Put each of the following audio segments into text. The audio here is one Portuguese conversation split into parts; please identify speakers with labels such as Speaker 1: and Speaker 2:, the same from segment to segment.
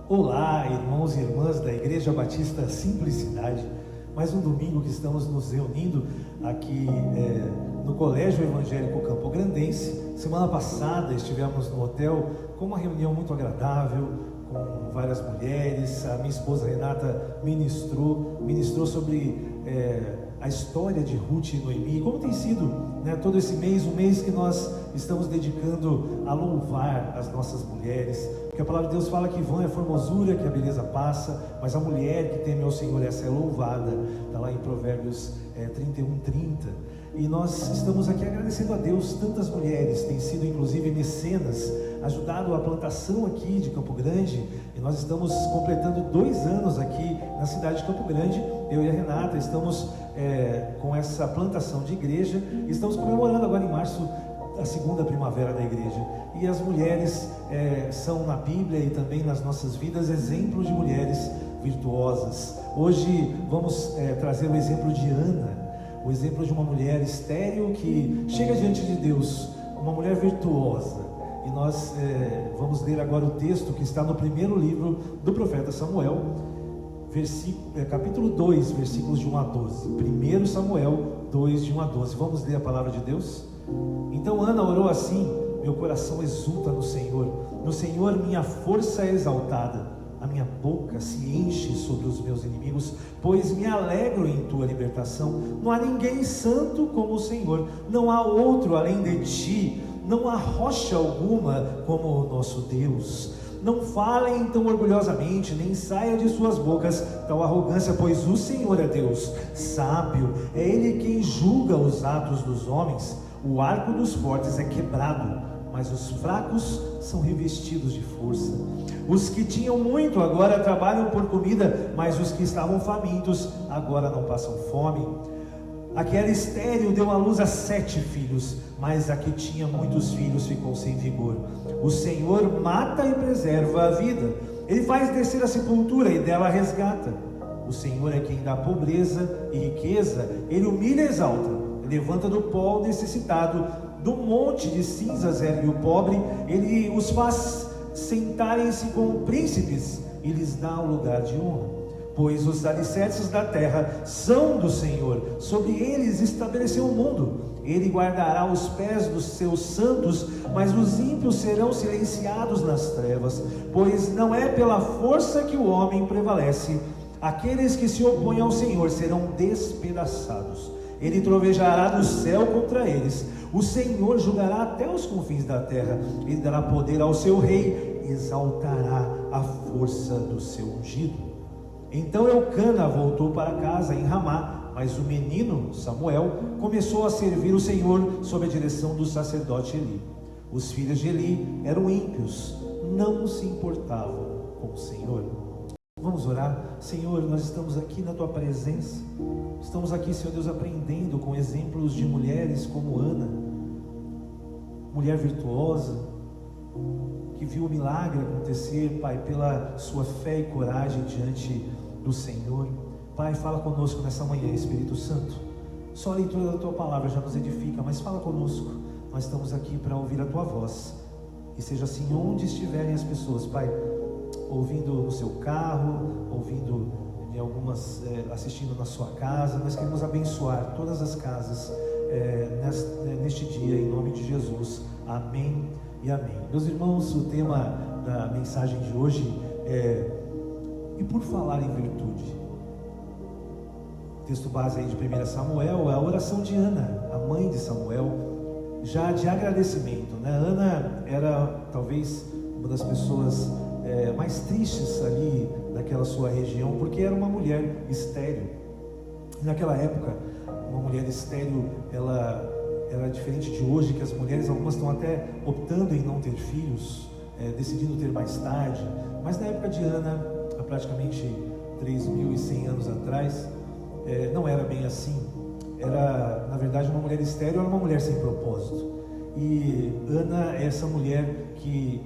Speaker 1: Olá, irmãos e irmãs da Igreja Batista Simplicidade. Mais um domingo que estamos nos reunindo aqui no Colégio Evangélico Campo Grandense. Semana passada estivemos no hotel com uma reunião muito agradável, com várias mulheres. A minha esposa Renata ministrou sobre a história de Ruth e Noemi. E como tem sido todo esse mês, um mês que nós estamos dedicando a louvar as nossas mulheres. Porque a palavra de Deus fala que vã é a formosura, que a beleza passa, mas a mulher que teme ao Senhor, essa é louvada. Está lá em Provérbios 31:30. E nós estamos aqui agradecendo a Deus. Tantas mulheres têm sido inclusive mecenas, ajudado a plantação aqui de Campo Grande, e nós estamos completando 2 anos aqui na cidade de Campo Grande. Eu e a Renata estamos com essa plantação de igreja. Estamos comemorando agora em março a segunda primavera da igreja, e as mulheres são na Bíblia e também nas nossas vidas exemplos de mulheres virtuosas. Hoje vamos trazer o exemplo de Ana, o exemplo de uma mulher estéril que chega diante de Deus, uma mulher virtuosa. E nós vamos ler agora o texto que está no primeiro livro do profeta Samuel, capítulo 2, versículos de 1 a 12. 1 Samuel 2, de 1 a 12. Vamos ler a palavra de Deus? Então Ana orou assim: meu coração exulta no Senhor minha força é exaltada. A minha boca se enche sobre os meus inimigos, pois me alegro em tua libertação. Não há ninguém santo como o Senhor, não há outro além de ti, não há rocha alguma como o nosso Deus. Não falem tão orgulhosamente, nem saia de suas bocas tal arrogância, pois o Senhor é Deus, sábio, é Ele quem julga os atos dos homens. O arco dos fortes é quebrado, mas os fracos são revestidos de força. Os que tinham muito agora trabalham por comida, mas os que estavam famintos agora não passam fome. A que era estéril deu à luz a 7 filhos, mas a que tinha muitos filhos ficou sem vigor. O Senhor mata e preserva a vida, Ele faz descer a sepultura e dela resgata. O Senhor é quem dá pobreza e riqueza, Ele humilha e exalta. Levanta do pó o necessitado, do monte de cinzas ergue o pobre. Ele os faz sentarem-se com príncipes e lhes dá o lugar de honra. Pois os alicerces da terra são do Senhor, sobre eles estabeleceu o mundo. Ele guardará os pés dos seus santos, mas os ímpios serão silenciados nas trevas. Pois não é pela força que o homem prevalece. Aqueles que se opõem ao Senhor serão despedaçados. Ele trovejará do céu contra eles. O Senhor julgará até os confins da terra. Ele dará poder ao seu rei, exaltará a força do seu ungido. Então Eucana voltou para casa em Ramá, mas o menino Samuel começou a servir o Senhor sob a direção do sacerdote Eli. Os filhos de Eli eram ímpios, não se importavam com o Senhor. Vamos orar. Senhor, nós estamos aqui na Tua presença. Estamos aqui, Senhor Deus, aprendendo com exemplos de mulheres como Ana, mulher virtuosa, que viu o milagre acontecer, Pai, pela sua fé e coragem diante do Senhor. Pai, fala conosco nessa manhã, Espírito Santo. Só a leitura da Tua palavra já nos edifica, mas fala conosco. Nós estamos aqui para ouvir a Tua voz. E seja assim onde estiverem as pessoas, Pai, ouvindo no seu carro, ouvindo em algumas, assistindo na sua casa. Nós queremos abençoar todas as casas neste dia, em nome de Jesus. Amém e amém. Meus irmãos, o tema da mensagem de hoje é: e por falar em virtude? O texto base aí de 1 Samuel é a oração de Ana, a mãe de Samuel, já de agradecimento, Ana era talvez uma das pessoas mais tristes ali naquela sua região, porque era uma mulher estéril. Naquela época, uma mulher estéril, ela era diferente de hoje, que as mulheres, algumas estão até optando em não ter filhos, decidindo ter mais tarde. Mas na época de Ana, há praticamente 3.100 anos atrás, não era bem assim. Era, na verdade, uma mulher estéril, era uma mulher sem propósito. E Ana é essa mulher que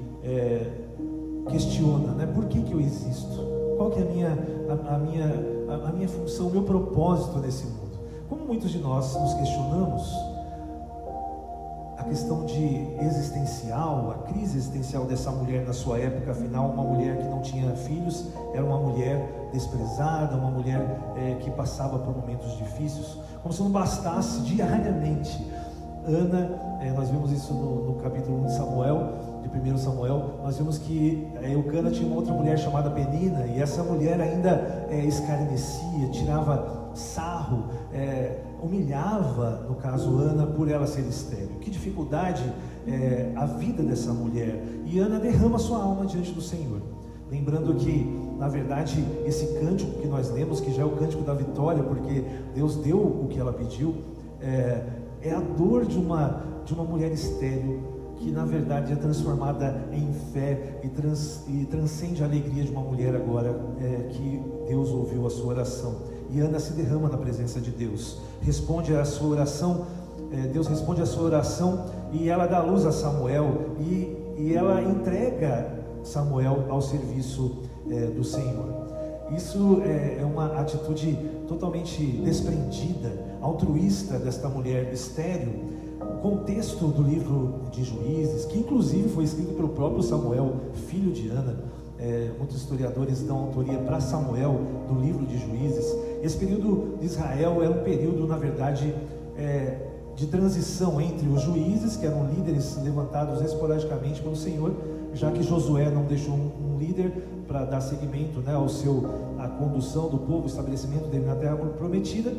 Speaker 1: questiona, por que eu existo? Qual que é a minha função, o meu propósito nesse mundo? Como muitos de nós nos questionamos, a questão de existencial, a crise existencial dessa mulher na sua época, afinal uma mulher que não tinha filhos filhos, era uma mulher desprezada, uma mulher que passava por momentos difíceis, como se não bastasse diariamente. Ana, nós vemos isso no capítulo 1 de Samuel, de 1 Samuel, nós vemos que Eucana tinha uma outra mulher chamada Penina, e essa mulher ainda escarnecia, tirava sarro, humilhava, no caso Ana, por ela ser estéril. Que dificuldade a vida dessa mulher. E Ana derrama sua alma diante do Senhor, lembrando que, na verdade, esse cântico que nós lemos, que já é o cântico da vitória, porque Deus deu o que ela pediu, é a dor de uma mulher estéril, que na verdade é transformada em fé e transcende a alegria de uma mulher agora que Deus ouviu a sua oração. E Ana se derrama na presença de Deus, responde a sua oração, Deus responde a sua oração, e ela dá luz a Samuel, e ela entrega Samuel ao serviço do Senhor. Isso é uma atitude totalmente desprendida, altruísta desta mulher estéril. O contexto do livro de Juízes, que inclusive foi escrito pelo próprio Samuel, filho de Ana, muitos historiadores dão autoria para Samuel, do livro de Juízes. Esse período de Israel era um período, na verdade, de transição entre os juízes, que eram líderes levantados esporadicamente pelo Senhor, já que Josué não deixou um líder para dar seguimento, à condução do povo, o estabelecimento dele na terra prometida,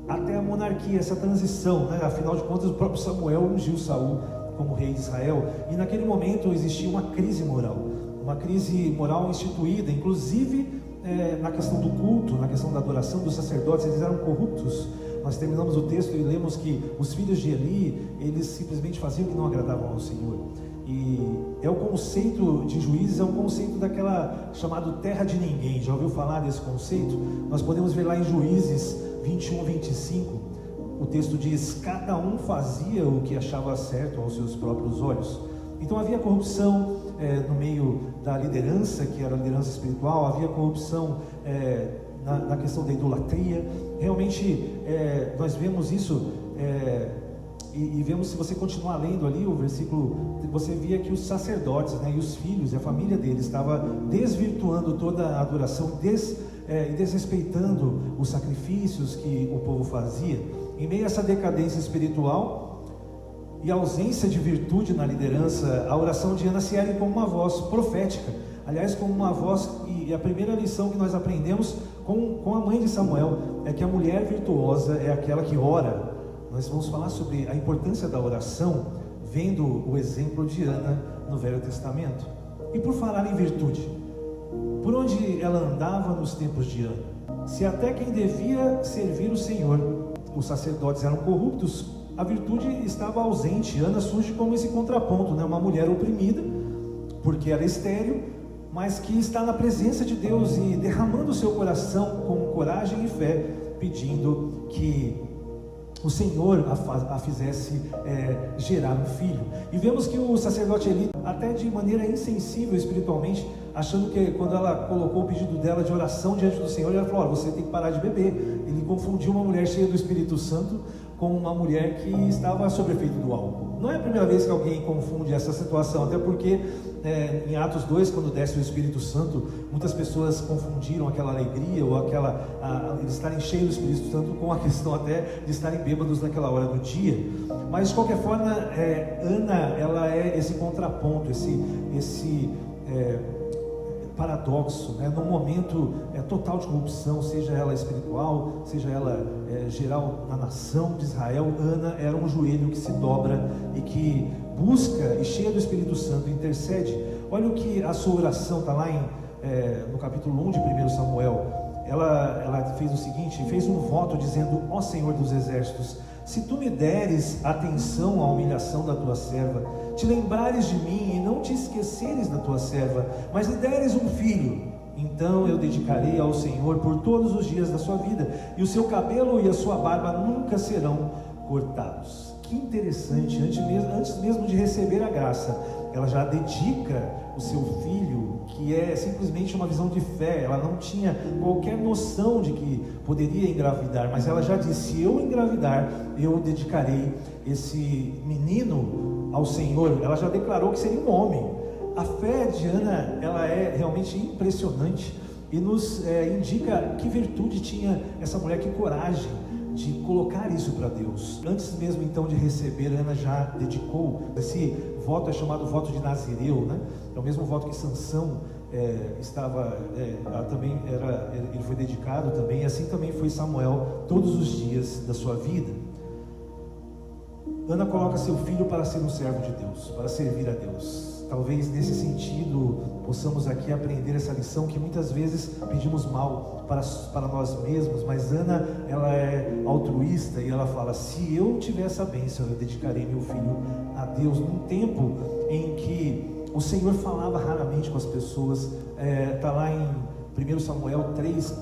Speaker 1: até a monarquia, essa transição, afinal de contas o próprio Samuel ungiu Saul como rei de Israel, e naquele momento existia uma crise moral instituída, inclusive na questão do culto, na questão da adoração dos sacerdotes, eles eram corruptos. Nós terminamos o texto e lemos que os filhos de Eli, eles simplesmente faziam o que não agradavam ao Senhor. E o conceito de Juízes, é um conceito daquela chamado terra de ninguém. Já ouviu falar desse conceito? Nós podemos ver lá em Juízes 21, 25, o texto diz: cada um fazia o que achava certo aos seus próprios olhos. Então havia corrupção no meio da liderança, que era a liderança espiritual, havia corrupção na questão da idolatria. Realmente nós vemos isso, e vemos, se você continuar lendo ali o versículo, você via que os sacerdotes, e os filhos e a família deles estava desvirtuando toda a adoração, e desrespeitando os sacrifícios que o povo fazia. Em meio a essa decadência espiritual e a ausência de virtude na liderança, a oração de Ana se ergue como uma voz profética, aliás, como uma voz. E a primeira lição que nós aprendemos com a mãe de Samuel é que a mulher virtuosa é aquela que ora. Nós vamos falar sobre a importância da oração, vendo o exemplo de Ana no Velho Testamento. E por falar em virtude, por onde ela andava nos tempos de Ana? Se até quem devia servir o Senhor, os sacerdotes, eram corruptos, a virtude estava ausente. Ana surge como esse contraponto, uma mulher oprimida, porque era estéril, mas que está na presença de Deus e derramando o seu coração com coragem e fé, pedindo que o Senhor a fizesse gerar um filho. E vemos que o sacerdote Eli, até de maneira insensível espiritualmente, achando que quando ela colocou o pedido dela de oração diante do Senhor, ela falou: você tem que parar de beber. Ele confundiu uma mulher cheia do Espírito Santo com uma mulher que estava sob efeito do álcool. Não é a primeira vez que alguém confunde essa situação, até porque em Atos 2, quando desce o Espírito Santo, muitas pessoas confundiram aquela alegria ou eles estarem cheios do Espírito Santo com a questão até de estarem bêbados naquela hora do dia. Mas de qualquer forma, Ana, ela é esse contraponto, esse paradoxo, num momento total de corrupção, seja ela espiritual, seja ela geral na nação de Israel. Ana era um joelho que se dobra e que busca, e cheia do Espírito Santo, intercede. Olha o que a sua oração está lá no capítulo 1 de 1 Samuel. Ela fez o seguinte, fez um voto dizendo: ó Senhor dos exércitos, se tu me deres atenção à humilhação da tua serva, te lembrares de mim e não te esqueceres da tua serva, mas lhe deres um filho, então eu dedicarei ao Senhor por todos os dias da sua vida, e o seu cabelo e a sua barba nunca serão cortados. Que interessante, antes mesmo de receber a graça, ela já dedica o seu filho, que é simplesmente uma visão de fé. Ela não tinha qualquer noção de que poderia engravidar, mas ela já disse: se eu engravidar, eu dedicarei esse menino ao Senhor. Ela já declarou que seria um homem. a fé de Ana, ela é realmente impressionante e nos indica que virtude tinha essa mulher, que coragem de colocar isso para Deus. Antes mesmo então de receber, Ana já dedicou. Esse voto é chamado voto de Nazireu, né? É o mesmo voto que Sansão ele foi dedicado também, e assim também foi Samuel todos os dias da sua vida. Ana coloca seu filho para ser um servo de Deus, para servir a Deus. Talvez nesse sentido possamos aqui aprender essa lição, que muitas vezes pedimos mal para nós mesmos, mas Ana, ela é altruísta e ela fala: se eu tiver essa bênção, eu dedicarei meu filho a Deus. Num tempo em que o Senhor falava raramente com as pessoas, está lá em 1 Samuel 3,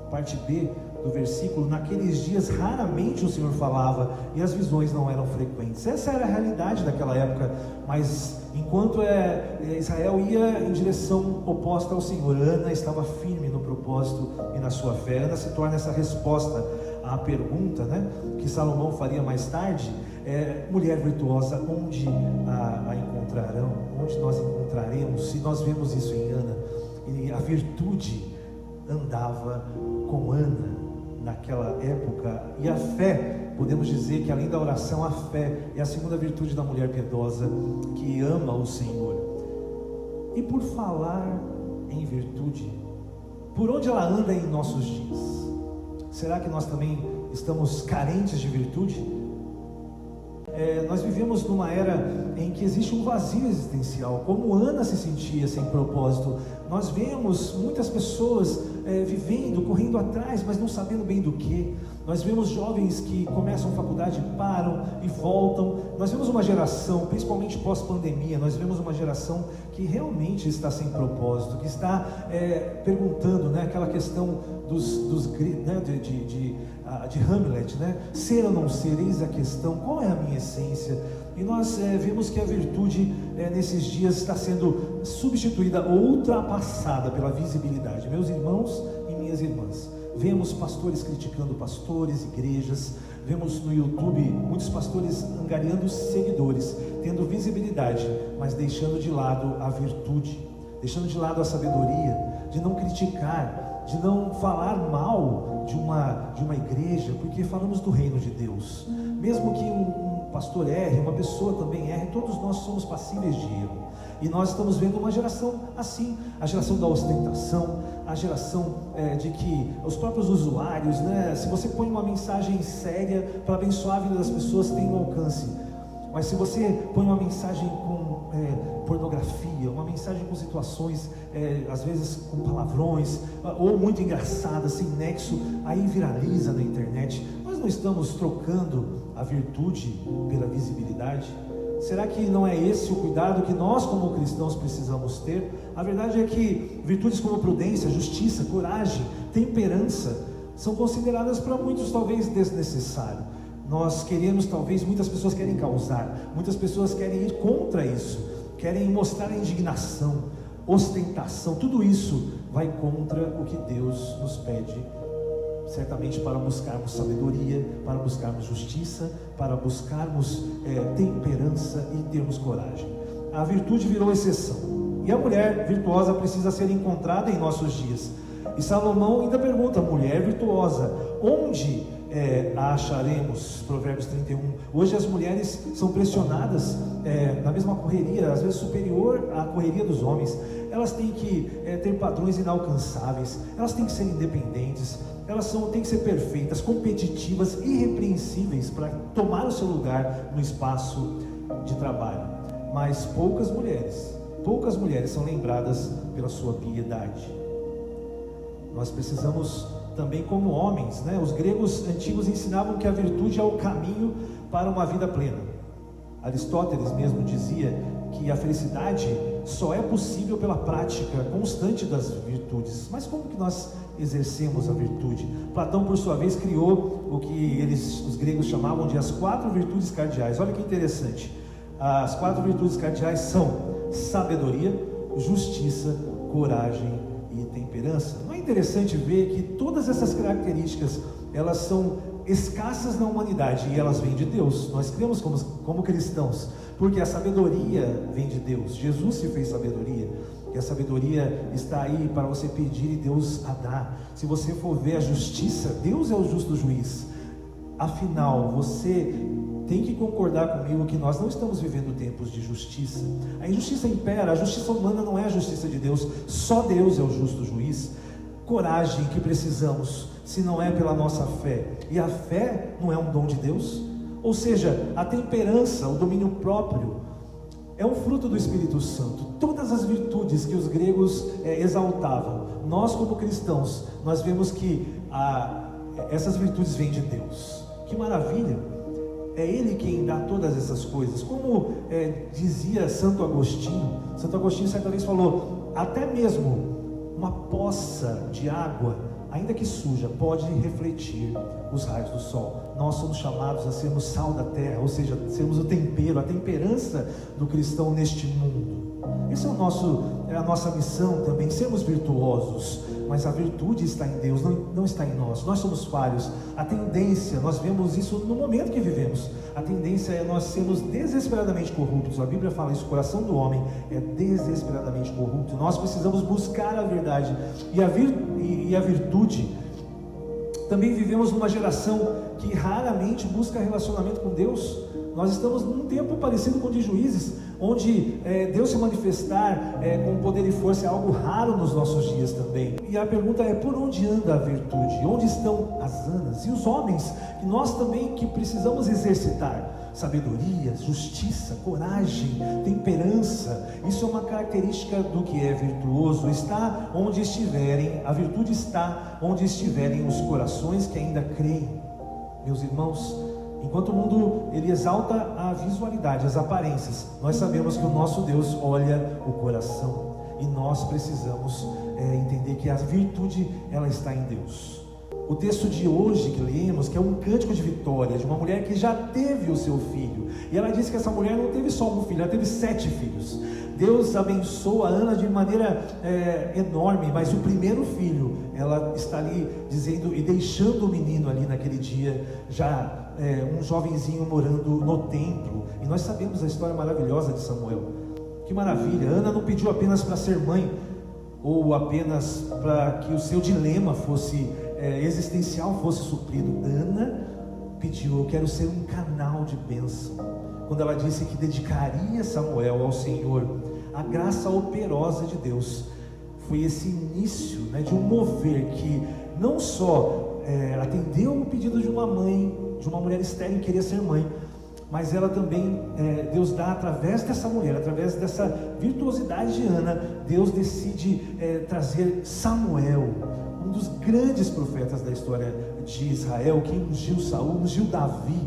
Speaker 1: parte B do versículo: naqueles dias raramente o Senhor falava e as visões não eram frequentes. Essa era a realidade daquela época, mas enquanto Israel ia em direção oposta ao Senhor, Ana estava firme no propósito e na sua fé. Ana se torna essa resposta à pergunta, né, que Salomão faria mais tarde: mulher virtuosa, onde a encontrarão? Onde nós encontraremos? Se nós vemos isso em Ana, e a virtude andava com Ana naquela época, e a fé, podemos dizer que além da oração, a fé é a segunda virtude da mulher piedosa, que ama o Senhor. E por falar em virtude, por onde ela anda em nossos dias? Será que nós também estamos carentes de virtude? Nós vivemos numa era em que existe um vazio existencial, como Ana se sentia sem propósito. Nós vemos muitas pessoas vivendo, correndo atrás, mas não sabendo bem do que. Nós vemos jovens que começam faculdade, param e voltam. Nós vemos uma geração, principalmente pós-pandemia, nós vemos uma geração que realmente está sem propósito, que está perguntando, né, aquela questão de Hamlet, né? Ser ou não ser, eis a questão, qual é a minha essência? E nós vemos que a virtude nesses dias está sendo substituída ou ultrapassada pela visibilidade. Meus irmãos e minhas irmãs, vemos pastores criticando pastores, igrejas, vemos no YouTube muitos pastores angariando seguidores, tendo visibilidade, mas deixando de lado a virtude, deixando de lado a sabedoria, de não criticar, de não falar mal de uma igreja, porque falamos do reino de Deus. Mesmo que um pastor erre, uma pessoa também erre, todos nós somos passíveis de erro. E nós estamos vendo uma geração assim, a geração da ostentação, a geração de que os próprios usuários, né, se você põe uma mensagem séria para abençoar a vida das pessoas, tem um alcance. Mas se você põe uma mensagem com pornografia, uma mensagem com situações, às vezes com palavrões, ou muito engraçadas, sem nexo, aí viraliza na internet. Nós não estamos trocando a virtude pela visibilidade? Será que não é esse o cuidado que nós como cristãos precisamos ter? A verdade é que virtudes como prudência, justiça, coragem, temperança são consideradas para muitos talvez desnecessárias. Nós queremos, talvez, muitas pessoas querem causar, muitas pessoas querem ir contra isso, querem mostrar a indignação, ostentação, tudo isso vai contra o que Deus nos pede, certamente para buscarmos sabedoria, para buscarmos justiça, para buscarmos temperança e termos coragem. A virtude virou exceção, e a mulher virtuosa precisa ser encontrada em nossos dias. E Salomão ainda pergunta: mulher virtuosa, onde a acharemos? Provérbios 31. Hoje as mulheres são pressionadas na mesma correria, às vezes superior à correria dos homens. Elas têm que ter padrões inalcançáveis, elas têm que ser independentes, elas têm que ser perfeitas, competitivas, irrepreensíveis para tomar o seu lugar no espaço de trabalho. Mas poucas mulheres são lembradas pela sua piedade. Nós precisamos também, como homens, né? Os gregos antigos ensinavam que a virtude é o caminho para uma vida plena. Aristóteles mesmo dizia que a felicidade só é possível pela prática constante das virtudes. Mas como que nós exercemos a virtude? Platão, por sua vez, criou o que os gregos chamavam de as 4 virtudes cardeais. Olha que interessante. As 4 virtudes cardeais são sabedoria, justiça, coragem e temperança. Não é interessante ver que todas essas características, elas são escassas na humanidade, e elas vêm de Deus. Nós cremos como cristãos, porque a sabedoria vem de Deus. Jesus se fez sabedoria, e a sabedoria está aí para você pedir e Deus a dá. Se você for ver a justiça, Deus é o justo juiz. Afinal, você tem que concordar comigo que nós não estamos vivendo tempos de justiça. A injustiça impera, a justiça humana não é a justiça de Deus, só Deus é o justo juiz. Coragem que precisamos, se não é pela nossa fé, e a fé não é um dom de Deus? Ou seja, a temperança, o domínio próprio, é um fruto do Espírito Santo. Todas as virtudes que os gregos exaltavam, nós como cristãos, nós vemos que essas virtudes vêm de Deus. Que maravilha! É Ele quem dá todas essas coisas. Como dizia Santo Agostinho certa vez falou, até mesmo uma poça de água, ainda que suja, pode refletir os raios do sol. Nós somos chamados a sermos sal da terra, ou seja, sermos o tempero, a temperança do cristão neste mundo. Essa é a nossa missão também, sermos virtuosos, mas a virtude está em Deus, não está em nós. Nós somos falhos. A tendência, nós vemos isso no momento que vivemos, a tendência é nós sermos desesperadamente corruptos. A Bíblia fala isso, o coração do homem é desesperadamente corrupto. Nós precisamos buscar a verdade e a virtude. Também vivemos numa geração que raramente busca relacionamento com Deus. Nós estamos num tempo parecido com o de Juízes, onde Deus se manifestar com poder e força é algo raro nos nossos dias também. E a pergunta é, por onde anda a virtude? Onde estão as Anas? E os homens, que nós também que precisamos exercitar? Sabedoria, justiça, coragem, temperança. Isso é uma característica do que é virtuoso. Está onde estiverem, a virtude está onde estiverem os corações que ainda creem. Meus irmãos, enquanto o mundo ele exalta a visualidade, as aparências, nós sabemos que o nosso Deus olha o coração, e nós precisamos entender que a virtude ela está em Deus. O texto de hoje que lemos, que é um cântico de vitória de uma mulher que já teve o seu filho, e ela disse que essa mulher não teve só um filho, ela teve 7 filhos. Deus abençoa Ana de maneira enorme, mas o primeiro filho, ela está ali dizendo e deixando o menino ali naquele dia, já um jovenzinho morando no templo. E nós sabemos a história maravilhosa de Samuel. Que maravilha! Ana não pediu apenas para ser mãe, ou apenas para que o seu dilema fosse existencial fosse suprido. Ana pediu, eu quero ser um canal de bênção. Quando ela disse que dedicaria Samuel ao Senhor, a graça operosa de Deus foi esse início de um mover que não só atendeu o pedido de uma mãe, de uma mulher estéril que queria ser mãe, mas ela também, Deus dá através dessa mulher, através dessa virtuosidade de Ana, Deus decide trazer Samuel, um dos grandes profetas da história de Israel, que ungiu Saul, ungiu Davi,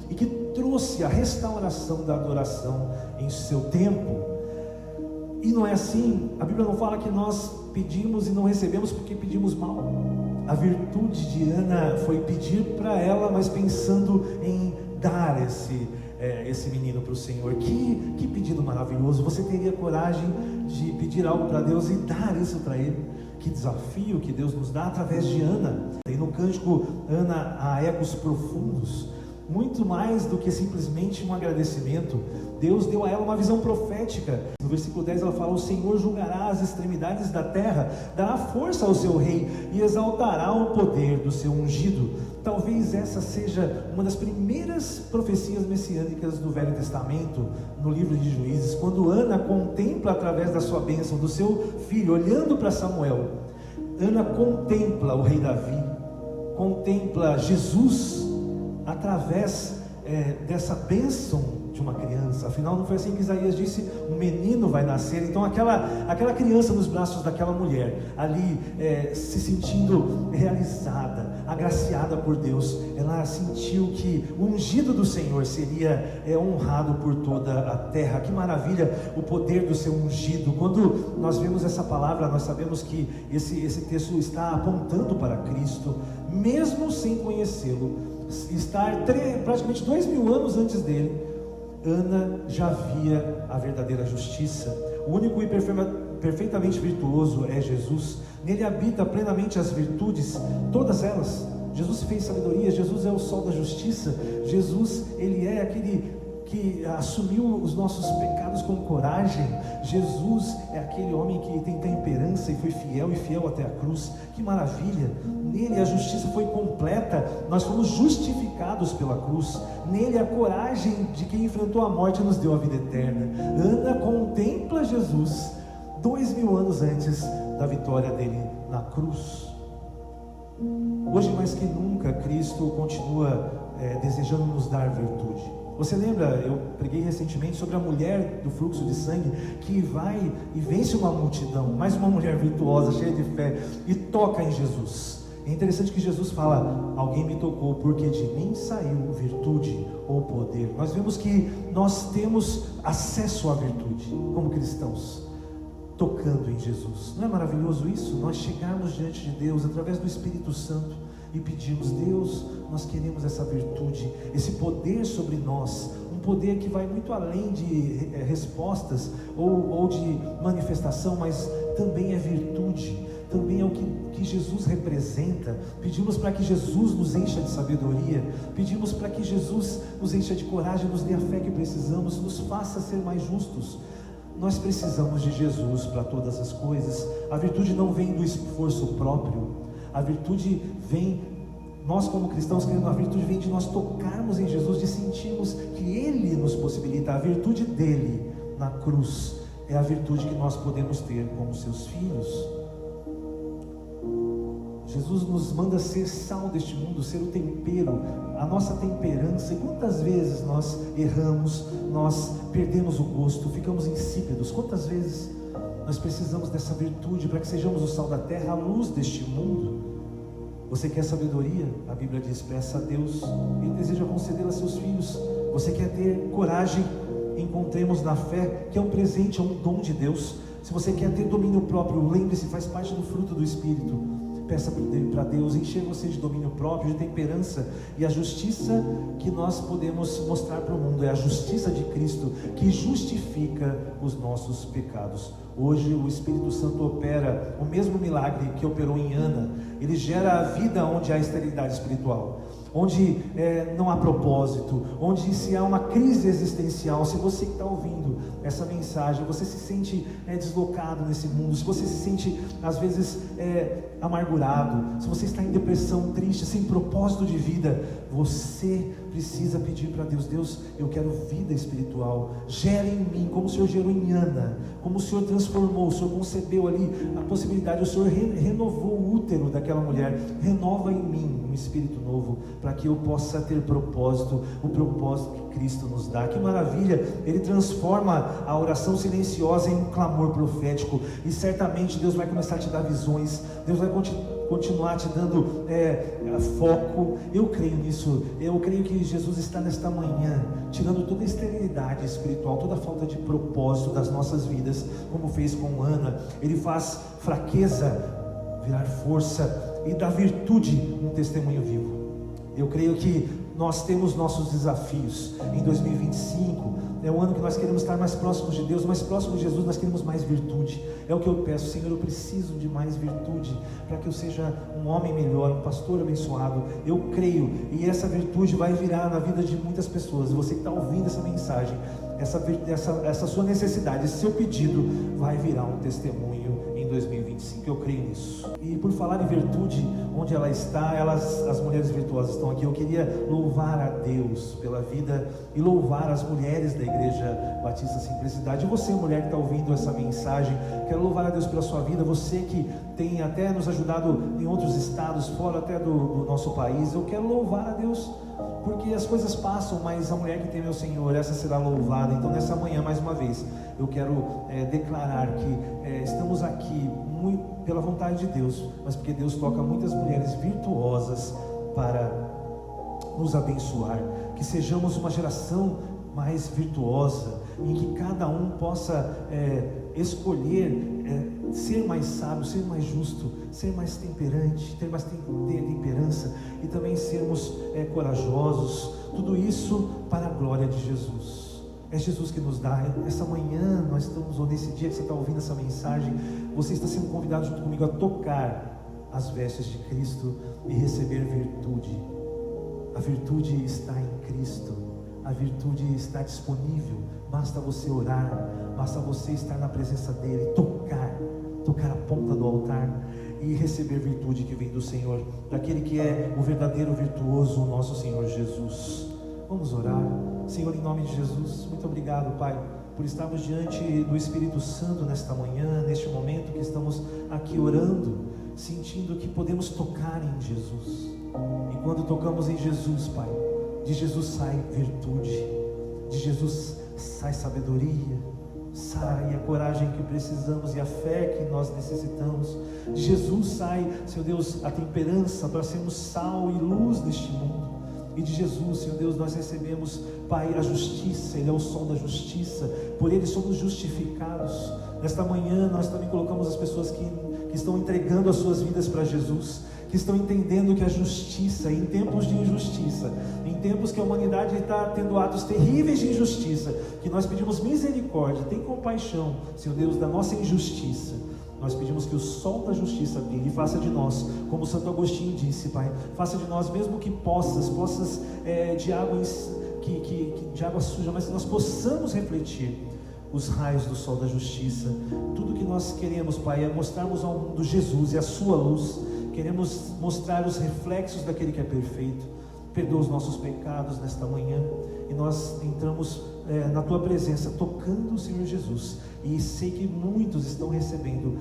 Speaker 1: e que trouxe a restauração da adoração em seu tempo. E não é assim, a Bíblia não fala que nós pedimos e não recebemos porque pedimos mal. A virtude de Ana foi pedir para ela, mas pensando em dar esse menino para o Senhor. Que pedido maravilhoso! Você teria coragem de pedir algo para Deus e dar isso para Ele? Que desafio que Deus nos dá através de Ana. E no cântico Ana há ecos profundos, muito mais do que simplesmente um agradecimento. Deus deu a ela uma visão profética. No versículo 10 ela fala: o Senhor julgará as extremidades da terra, dará força ao seu rei e exaltará o poder do seu ungido. Talvez essa seja uma das primeiras profecias messiânicas do Velho Testamento, no livro de Juízes, quando Ana contempla através da sua bênção, do seu filho, olhando para Samuel. Ana contempla o rei Davi, contempla Jesus através dessa bênção de uma criança. Afinal, não foi assim que Isaías disse: um menino vai nascer. Então aquela criança nos braços daquela mulher ali, se sentindo realizada, agraciada por Deus, ela sentiu que o ungido do Senhor seria honrado por toda a terra. Que maravilha o poder do seu ungido. Quando nós vemos essa palavra, nós sabemos que esse texto está apontando para Cristo, mesmo sem conhecê-lo, estar praticamente 2000 anos antes dele. Ana já via a verdadeira justiça. O único e perfeitamente virtuoso é Jesus. Nele habita plenamente as virtudes, todas elas. Jesus fez sabedoria, Jesus é o sol da justiça, Jesus, Ele é aquele que assumiu os nossos pecados com coragem. Jesus é aquele homem que tem temperança e foi fiel e fiel até a cruz. Que maravilha! Nele a justiça foi completa, nós fomos justificados pela cruz. Nele a coragem de quem enfrentou a morte nos deu a vida eterna. Ana contempla Jesus 2000 anos antes da vitória dele na cruz. Hoje mais que nunca Cristo continua desejando nos dar virtude. Você lembra, eu preguei recentemente sobre a mulher do fluxo de sangue que vai e vence uma multidão, mais uma mulher virtuosa, cheia de fé, e toca em Jesus. É interessante que Jesus fala: alguém me tocou, porque de mim saiu virtude ou poder. Nós vemos que nós temos acesso à virtude como cristãos, tocando em Jesus. Não é maravilhoso isso? Nós chegarmos diante de Deus através do Espírito Santo e pedimos: Deus, nós queremos essa virtude, esse poder sobre nós, um poder que vai muito além de respostas ou de manifestação, mas também é virtude, também é o que Jesus representa. Pedimos para que Jesus nos encha de sabedoria, pedimos para que Jesus nos encha de coragem, nos dê a fé que precisamos, nos faça ser mais justos. Nós precisamos de Jesus para todas as coisas. A virtude não vem do esforço próprio, a virtude vem, nós como cristãos querendo, a virtude vem de nós tocarmos em Jesus, de sentirmos que Ele nos possibilita. A virtude dele na cruz é a virtude que nós podemos ter como seus filhos. Jesus nos manda ser sal deste mundo, ser o tempero, a nossa temperança. E quantas vezes nós erramos, nós perdemos o gosto, ficamos insípidos? Quantas vezes nós precisamos dessa virtude para que sejamos o sal da terra, a luz deste mundo? Você quer sabedoria? A Bíblia diz: peça a Deus, Ele deseja concedê-la a seus filhos. Você quer ter coragem? Encontremos na fé, que é um presente, é um dom de Deus. Se você quer ter domínio próprio, lembre-se, faz parte do fruto do Espírito. Peça para Deus encher você de domínio próprio, de temperança. E a justiça que nós podemos mostrar para o mundo é a justiça de Cristo, que justifica os nossos pecados. Hoje o Espírito Santo opera o mesmo milagre que operou em Ana. Ele gera a vida onde há esterilidade espiritual, onde não há propósito, onde se há uma crise existencial. Se você que está ouvindo essa mensagem, você se sente deslocado nesse mundo, se você se sente às vezes amargurado, se você está em depressão, triste, sem propósito de vida, você precisa pedir para Deus: Deus, eu quero vida espiritual, gere em mim, como o Senhor gerou em Ana, como o Senhor transformou, o Senhor concebeu ali a possibilidade, o Senhor renovou o útero daquela mulher. Renova em mim um espírito novo, para que eu possa ter propósito, o propósito que Cristo nos dá. Que maravilha! Ele transforma a oração silenciosa em um clamor profético, e certamente Deus vai começar a te dar visões, Deus vai continuar te dando foco. Eu creio nisso. Eu creio que Jesus está nesta manhã tirando toda a esterilidade espiritual, toda a falta de propósito das nossas vidas, como fez com Ana. Ele faz fraqueza virar força e da virtude um testemunho vivo. Eu creio que nós temos nossos desafios em 2025. É o ano que nós queremos estar mais próximos de Deus, mais próximos de Jesus. Nós queremos mais virtude. É o que eu peço: Senhor, eu preciso de mais virtude, para que eu seja um homem melhor, um pastor abençoado. Eu creio, e essa virtude vai virar na vida de muitas pessoas. Você que está ouvindo essa mensagem, essa sua necessidade, esse seu pedido vai virar um testemunho em 2025. Eu creio nisso. E por falar em virtude, onde ela está, as mulheres virtuosas estão aqui. Eu queria louvar a Deus pela vida e louvar as mulheres da Igreja Batista Simplicidade. E você, mulher que está ouvindo essa mensagem, quero louvar a Deus pela sua vida. Você que tem até nos ajudado em outros estados, fora até do nosso país, eu quero louvar a Deus, porque as coisas passam, mas a mulher que tem meu Senhor, essa será louvada. Então nessa manhã, mais uma vez, eu quero declarar que estamos aqui muito pela vontade de Deus, mas porque Deus toca muitas mulheres virtuosas para nos abençoar. Que sejamos uma geração mais virtuosa, em que cada um possa escolher ser mais sábio, ser mais justo, ser mais temperante, ter mais temperança, e também sermos corajosos. Tudo isso para a glória de Jesus. É Jesus que nos dá. Essa manhã nós estamos, ou nesse dia que você está ouvindo essa mensagem, você está sendo convidado junto comigo a tocar as vestes de Cristo e receber virtude. A virtude está em Cristo, a virtude está disponível. Basta você orar, basta você estar na presença dele, tocar a ponta do altar e receber virtude que vem do Senhor, daquele que é o verdadeiro virtuoso, o nosso Senhor Jesus. Vamos orar. Senhor, em nome de Jesus, muito obrigado, Pai, por estarmos diante do Espírito Santo nesta manhã, neste momento que estamos aqui orando, sentindo que podemos tocar em Jesus. E quando tocamos em Jesus, Pai, de Jesus sai virtude, de Jesus sai sabedoria, sai a coragem que precisamos e a fé que nós necessitamos. De Jesus sai, Senhor Deus, a temperança para sermos sal e luz neste mundo. E de Jesus, Senhor Deus, nós recebemos, Pai, a justiça. Ele é o sol da justiça, por Ele somos justificados. Nesta manhã nós também colocamos as pessoas que estão entregando as suas vidas para Jesus, que estão entendendo que a justiça, em tempos de injustiça, em tempos que a humanidade está tendo atos terríveis de injustiça, que nós pedimos misericórdia, tem compaixão, Senhor Deus, da nossa injustiça. Nós pedimos que o sol da justiça brilhe e faça de nós, como Santo Agostinho disse, Pai, faça de nós, mesmo que poças de água de água suja, mas que nós possamos refletir os raios do sol da justiça. Tudo que nós queremos, Pai, é mostrarmos ao mundo Jesus e a sua luz. Queremos mostrar os reflexos daquele que é perfeito. Perdoa os nossos pecados nesta manhã, e nós entramos na Tua presença, tocando o Senhor Jesus, e sei que muitos estão recebendo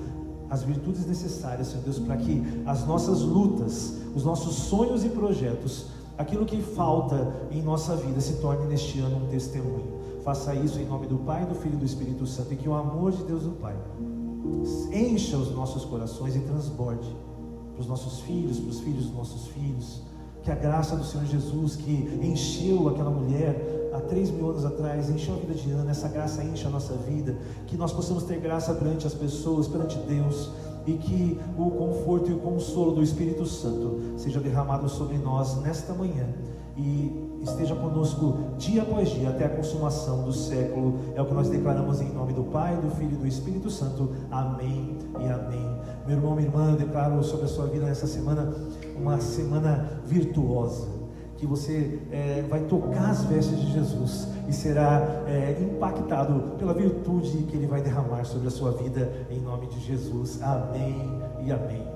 Speaker 1: as virtudes necessárias, Senhor Deus, para que as nossas lutas, os nossos sonhos e projetos, aquilo que falta em nossa vida, se torne neste ano um testemunho. Faça isso em nome do Pai, do Filho e do Espírito Santo, e que o amor de Deus, o Pai, encha os nossos corações e transborde para os nossos filhos, para os filhos dos nossos filhos. Que a graça do Senhor Jesus, que encheu aquela mulher há 3.000 anos atrás, encheu a vida de Ana, essa graça enche a nossa vida, que nós possamos ter graça perante as pessoas, perante Deus, e que o conforto e o consolo do Espírito Santo seja derramado sobre nós nesta manhã, e esteja conosco dia após dia, até a consumação do século. É o que nós declaramos em nome do Pai, do Filho e do Espírito Santo. Amém e amém. Meu irmão, minha irmã, eu declaro sobre a sua vida nessa semana uma semana virtuosa, que você vai tocar as vestes de Jesus e será impactado pela virtude que Ele vai derramar sobre a sua vida, em nome de Jesus. Amém e amém.